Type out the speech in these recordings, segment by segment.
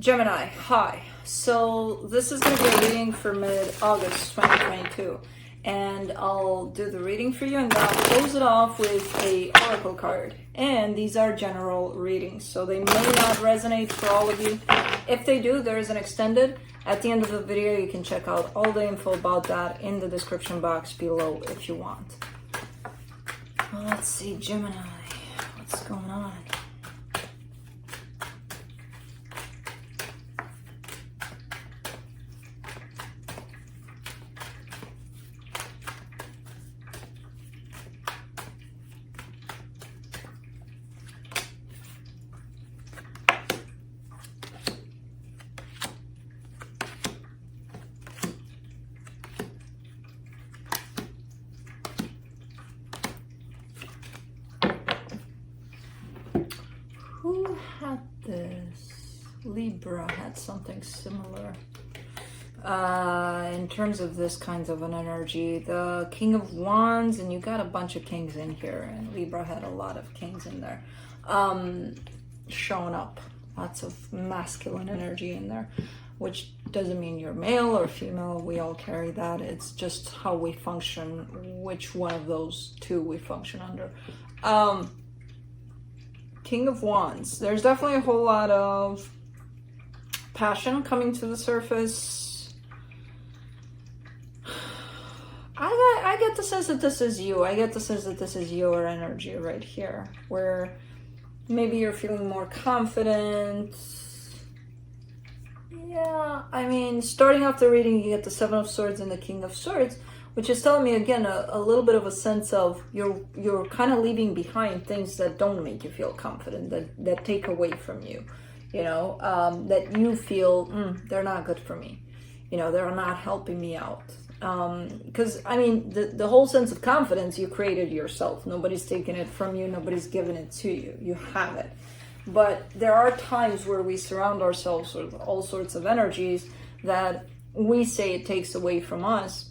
Gemini, hi. So this is going to be a reading for mid-August 2022. And I'll do the reading for you and then I'll close it off with a oracle card. And these are general readings, so they may not resonate for all of you. If they do, there is an extended. At the end of the video, you can check out all the info about that in the description box below if you want. Well, let's see, Gemini, what's going on? Who had this? Libra had something similar. In terms of this kind of an energy, the King of Wands, and you got a bunch of kings in here, and Libra had a lot of kings in there, showing up. Lots of masculine energy in there, which doesn't mean you're male or female. We all carry that. It's just how we function, which one of those two we function under. King of Wands. There's definitely a whole lot of passion coming to the surface. I get the sense that this is you. I get the sense that this is your energy right here, where maybe you're feeling more confident. Yeah, I mean, starting off the reading, you get the Seven of Swords and the King of Swords, which is telling me again a little bit of a sense of you're kind of leaving behind things that don't make you feel confident, that take away from you, that you feel they're not good for me, they're not helping me out. Because I mean, the whole sense of confidence you created yourself. Nobody's taking it from you. Nobody's giving it to you. You have it. But there are times where we surround ourselves with all sorts of energies that we say it takes away from us.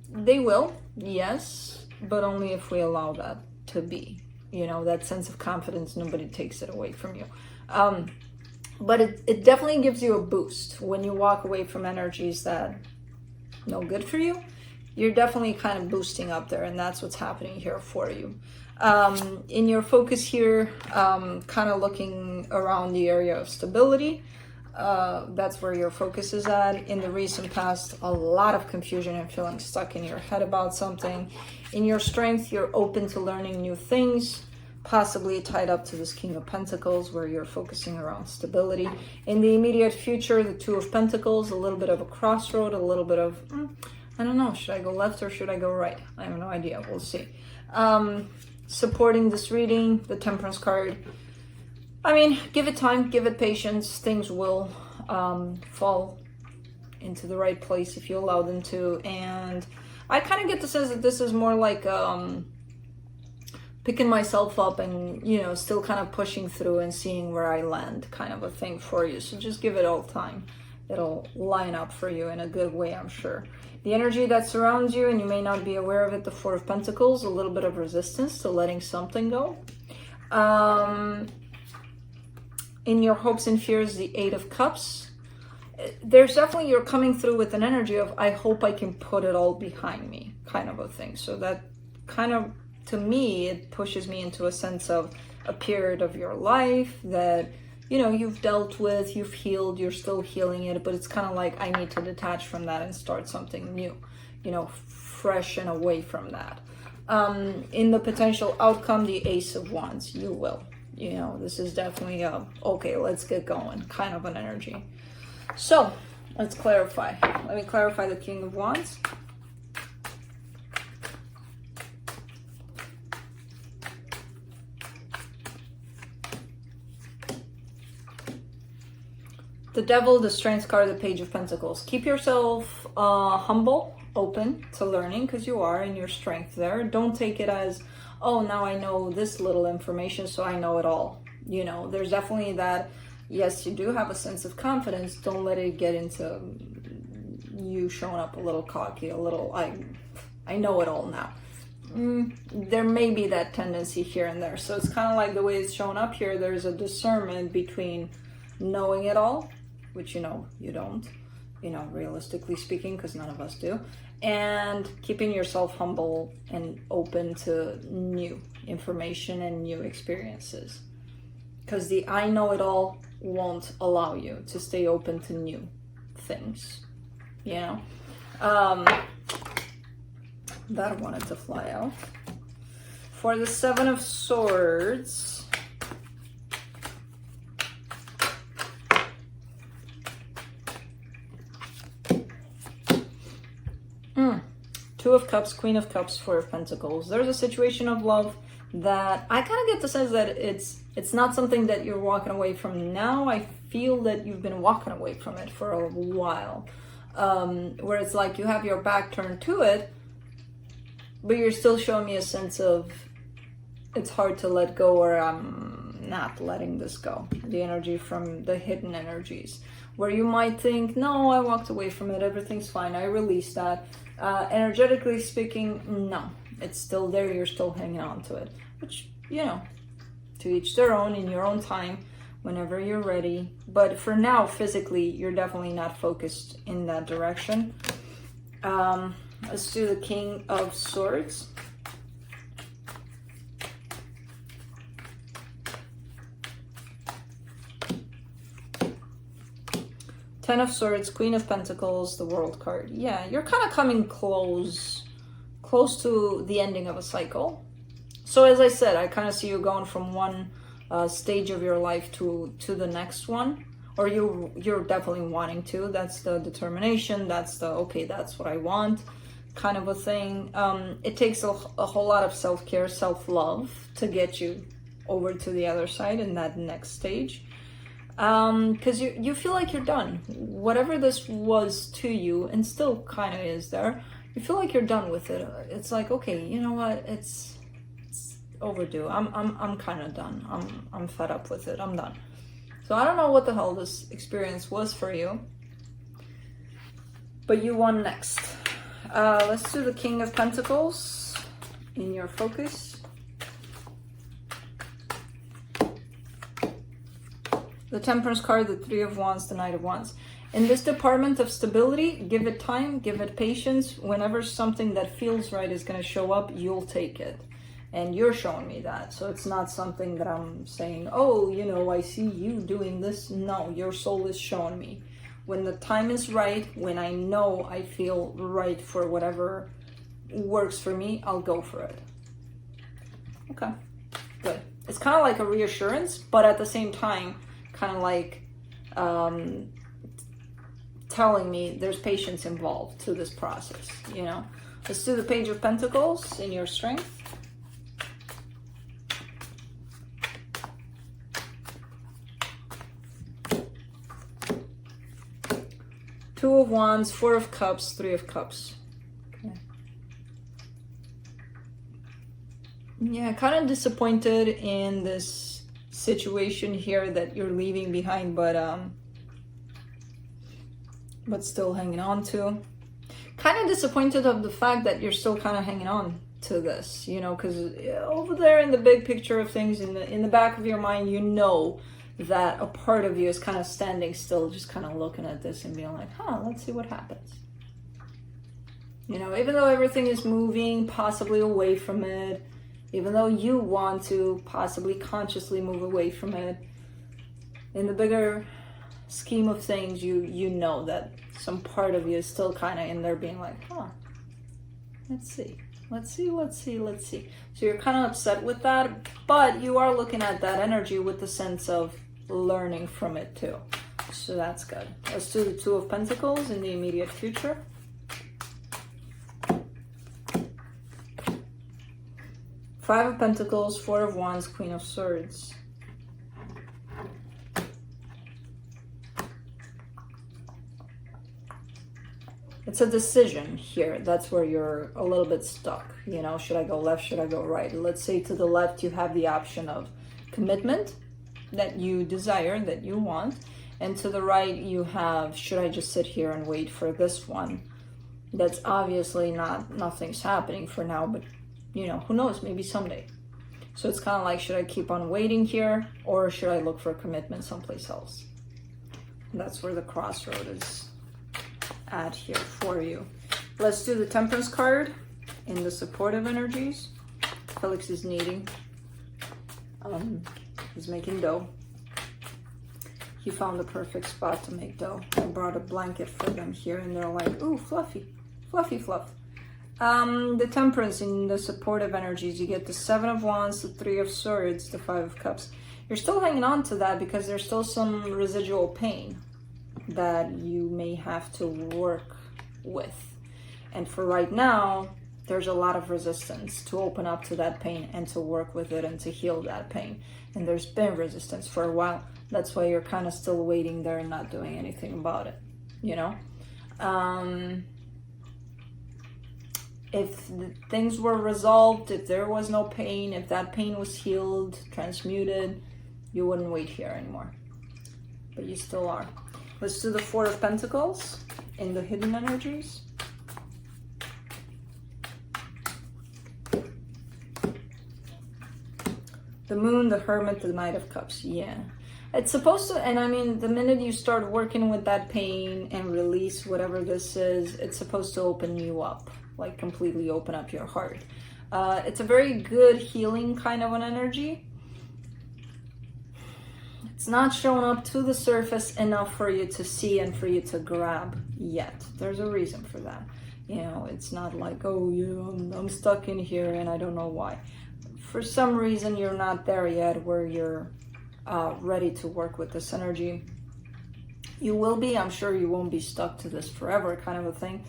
They will, yes, but only if we allow that to be. That sense of confidence, nobody takes it away from you. But it definitely gives you a boost when you walk away from energies that no good for you. You're definitely kind of boosting up there, and that's what's happening here for you. In your focus here, kind of looking around the area of stability. That's where your focus is at. In the recent past, a lot of confusion and feeling stuck in your head about something. In your strength, you're open to learning new things, possibly tied up to this King of Pentacles, where you're focusing around stability. In the immediate future, the Two of Pentacles, a little bit of a crossroad, a little bit of, I don't know, should I go left or should I go right? I have no idea, we'll see. Supporting this reading, the Temperance card. I mean, give it time, give it patience. Things will fall into the right place if you allow them to. And I kind of get the sense that this is more like picking myself up and, still kind of pushing through and seeing where I land, kind of a thing for you. So just give it all time. It'll line up for you in a good way, I'm sure. The energy that surrounds you, and you may not be aware of it, the Four of Pentacles, a little bit of resistance to letting something go. In your hopes and fears, the Eight of Cups. There's definitely, you're coming through with an energy of, I hope I can put it all behind me, kind of a thing. So that kind of, to me, it pushes me into a sense of a period of your life that, you've dealt with, you've healed, you're still healing it, but it's kind of like, I need to detach from that and start something new, fresh and away from that. In the potential outcome, the Ace of Wands, you will. This is definitely okay, let's get going, kind of an energy. So, let's clarify. Let me clarify the King of Wands. The Devil, the Strength card, the Page of Pentacles. Keep yourself humble, open to learning, because you are in your strength there. Don't take it as, oh, now I know this little information, so I know it all. There's definitely that, yes, you do have a sense of confidence. Don't let it get into you showing up a little cocky, a little, I know it all now. There may be that tendency here and there. So it's kind of like the way it's shown up here. There's a discernment between knowing it all, which you know you don't, you know, realistically speaking, because none of us do, and keeping yourself humble and open to new information and new experiences. Because the I know it all won't allow you to stay open to new things, you know? That wanted to fly out. For the Seven of Swords, Two of Cups, Queen of Cups, Four of Pentacles. There's a situation of love that I kind of get the sense that it's not something that you're walking away from now. I feel that you've been walking away from it for a while, where it's like you have your back turned to it, but you're still showing me a sense of it's hard to let go, or I'm not letting this go. The energy from the hidden energies, where you might think, no, I walked away from it, everything's fine, I released that. Energetically speaking, no, it's still there, you're still hanging on to it. Which, you know, to each their own, in your own time, whenever you're ready. But for now, physically, you're definitely not focused in that direction. Let's do the King of Swords. Ten of Swords, Queen of Pentacles, the World card. Yeah, you're kind of coming close to the ending of a cycle. So as I said, I kind of see you going from one stage of your life to the next one, or you're definitely wanting to. That's the determination. That's the, okay, that's what I want kind of a thing. It takes a whole lot of self-care, self-love to get you over to the other side in that next stage. Because you feel like you're done. Whatever this was to you, and still kind of is there, you feel like you're done with it. It's like, okay, you know what? It's overdue. I'm kind of done. I'm fed up with it. I'm done. So I don't know what the hell this experience was for you, but you won next. Let's do the King of Pentacles in your focus. The Temperance card, the Three of Wands, the Knight of Wands. In this department of stability, give it time, give it patience. Whenever something that feels right is going to show up, you'll take it. And you're showing me that. So it's not something that I'm saying, oh, you know, I see you doing this. No, your soul is showing me. When the time is right, when I know I feel right for whatever works for me, I'll go for it. Okay, good. It's kind of like a reassurance, but at the same time, kind of like telling me there's patience involved to this process, you know? Let's do the Page of Pentacles in your strength. Two of Wands, Four of Cups, Three of Cups. Okay. Yeah, kind of disappointed in this situation here that you're leaving behind, but still hanging on to. Kind of disappointed of the fact that you're still kind of hanging on to this, you know, because over there in the big picture of things, in the back of your mind, you know that a part of you is kind of standing still, just kind of looking at this and being like, huh, let's see what happens. You know, even though everything is moving possibly away from it, even though you want to possibly consciously move away from it, in the bigger scheme of things, you know that some part of you is still kind of in there being like, huh, let's see. So you're kind of upset with that, but you are looking at that energy with the sense of learning from it too. So that's good. Let's do the Two of Pentacles in the immediate future. Five of Pentacles, Four of Wands, Queen of Swords. It's a decision here. That's where you're a little bit stuck. You know, should I go left? Should I go right? Let's say to the left, you have the option of commitment that you desire, that you want. And to the right, you have, should I just sit here and wait for this one? That's obviously nothing's happening for now, but you know, who knows, maybe someday. So it's kind of like, should I keep on waiting here, or should I look for a commitment someplace else? That's where the crossroad is at here for you. Let's do the Temperance card in the supportive energies. Felix is kneading. He's making dough. He found the perfect spot to make dough. I brought a blanket for them here, and they're like, ooh, fluffy, fluffy fluff. The Temperance in the supportive energies, you get the 7 of Wands, the 3 of Swords, the 5 of Cups. You're still hanging on to that because there's still some residual pain that you may have to work with. And for right now, there's a lot of resistance to open up to that pain and to work with it and to heal that pain. And there's been resistance for a while. That's why you're kind of still waiting there and not doing anything about it, you know? If things were resolved, if there was no pain, if that pain was healed, transmuted, you wouldn't wait here anymore. But you still are. Let's do the 4 of Pentacles in the hidden energies. The Moon, the Hermit, the Knight of Cups. Yeah. It's supposed to, and I mean, the minute you start working with that pain and release whatever this is, it's supposed to open you up, like completely open up your heart. It's a very good healing kind of an energy. It's not showing up to the surface enough for you to see and for you to grab yet. There's a reason for that. You know, it's not like, oh, I'm stuck in here and I don't know why. For some reason, you're not there yet where you're ready to work with this energy. You will be. I'm sure you won't be stuck to this forever kind of a thing.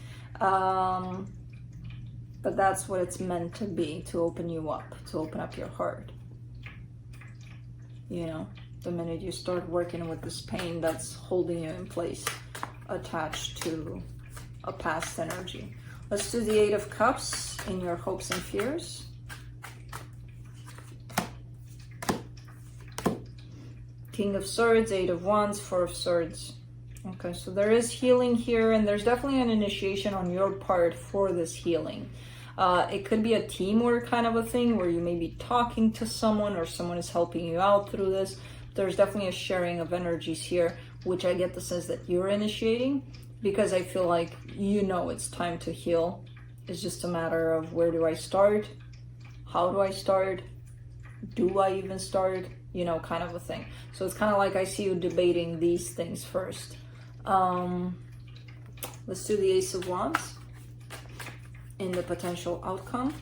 But that's what it's meant to be, to open you up, to open up your heart. You know, the minute you start working with this pain that's holding you in place, attached to a past energy. Let's do the 8 of Cups in your hopes and fears. King of Swords, 8 of Wands, 4 of Swords. Okay, so there is healing here, and there's definitely an initiation on your part for this healing. It could be a teamwork kind of a thing where you may be talking to someone or someone is helping you out through this. There's definitely a sharing of energies here, which I get the sense that you're initiating, because I feel like you know it's time to heal. It's just a matter of, where do I start? How do I start? Do I even start? You know, kind of a thing. So it's kind of like I see you debating these things first. Let's do the Ace of Wands in the potential outcome.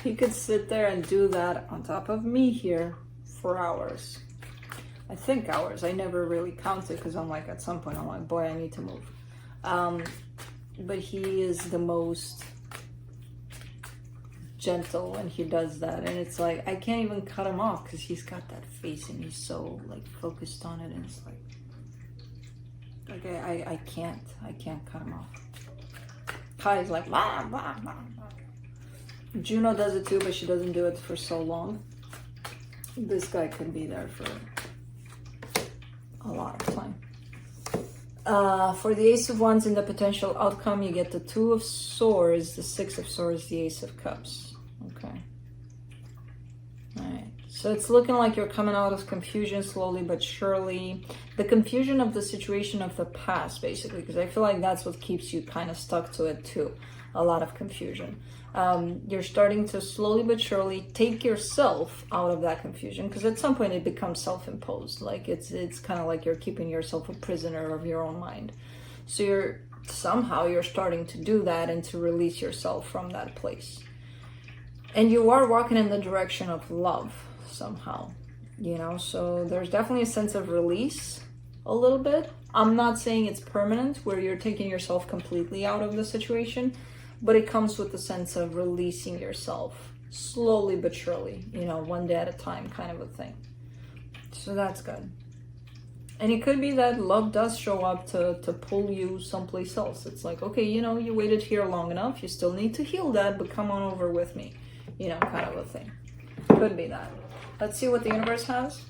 You could sit there and do that on top of me here for hours. I think hours. I never really counted because I'm like, at some point I'm like, boy, I need to move. But he is the most gentle when he does that, and it's like I can't even cut him off because he's got that face and he's so like focused on it, and it's like I can't cut him off. Kai's like blah, blah, blah, blah. Juno does it too, but she doesn't do it for so long. This guy could be there for a lot of time. For the Ace of Wands in the potential outcome, you get the 2 of Swords, the 6 of Swords, the Ace of Cups. Okay. Alright. So it's looking like you're coming out of confusion slowly but surely. The confusion of the situation of the past, basically, because I feel like that's what keeps you kind of stuck to it too. A lot of confusion. You're starting to slowly but surely take yourself out of that confusion, because at some point it becomes self-imposed. Like it's kind of like you're keeping yourself a prisoner of your own mind. So you're starting to do that and to release yourself from that place. And you are walking in the direction of love somehow, you know, so there's definitely a sense of release a little bit. I'm not saying it's permanent where you're taking yourself completely out of the situation, but it comes with the sense of releasing yourself slowly but surely, you know, one day at a time kind of a thing. So that's good. And it could be that love does show up to pull you someplace else. It's like, okay, you know, you waited here long enough. You still need to heal that, but come on over with me, you know, kind of a thing. Could be that. Let's see what the universe has.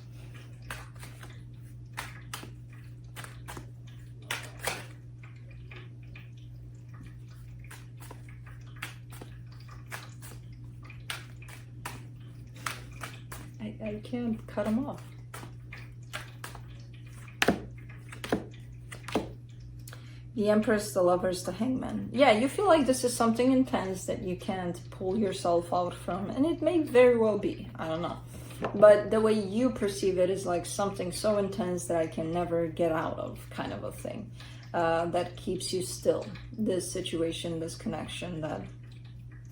I can't cut them off. The Empress, the Lovers, the Hangman. Yeah, you feel like this is something intense that you can't pull yourself out from, and it may very well be. I don't know. But the way you perceive it is like something so intense that I can never get out of, kind of a thing. That keeps you still. This situation, this connection that,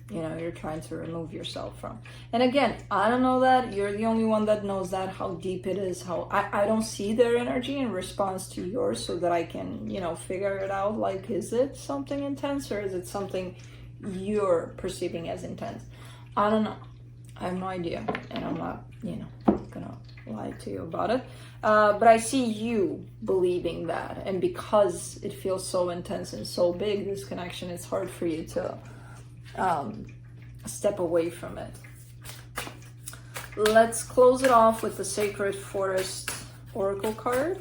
you know, you're trying to remove yourself from. And again, I don't know that. You're the only one that knows that, how deep it is, how I don't see their energy in response to yours so that I can, you know, figure it out. Like, is it something intense or is it something you're perceiving as intense? I don't know. I have no idea. And I'm not, you know, gonna lie to you about it. But I see you believing that. And because it feels so intense and so big, this connection, it's hard for you to step away from it. Let's close it off with the Sacred Forest Oracle card.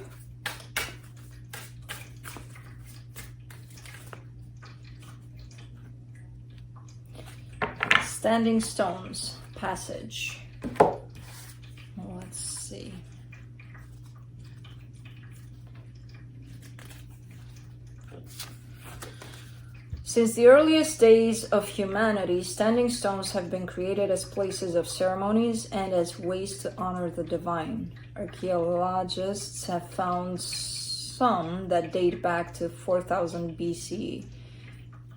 Standing Stones Passage. Let's see. Since the earliest days of humanity, standing stones have been created as places of ceremonies and as ways to honor the divine. Archaeologists have found some that date back to 4000 BCE.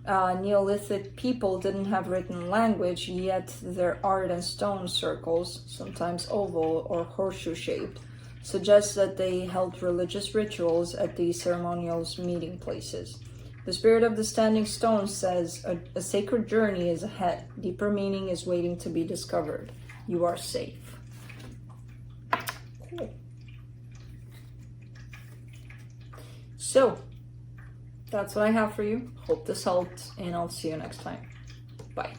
Neolithic people didn't have written language, yet their art and stone circles, sometimes oval or horseshoe-shaped, suggest that they held religious rituals at these ceremonial meeting places. The spirit of the standing stone says, a sacred journey is ahead. Deeper meaning is waiting to be discovered. You are safe. Cool. So, that's what I have for you. Hope this helped, and I'll see you next time. Bye.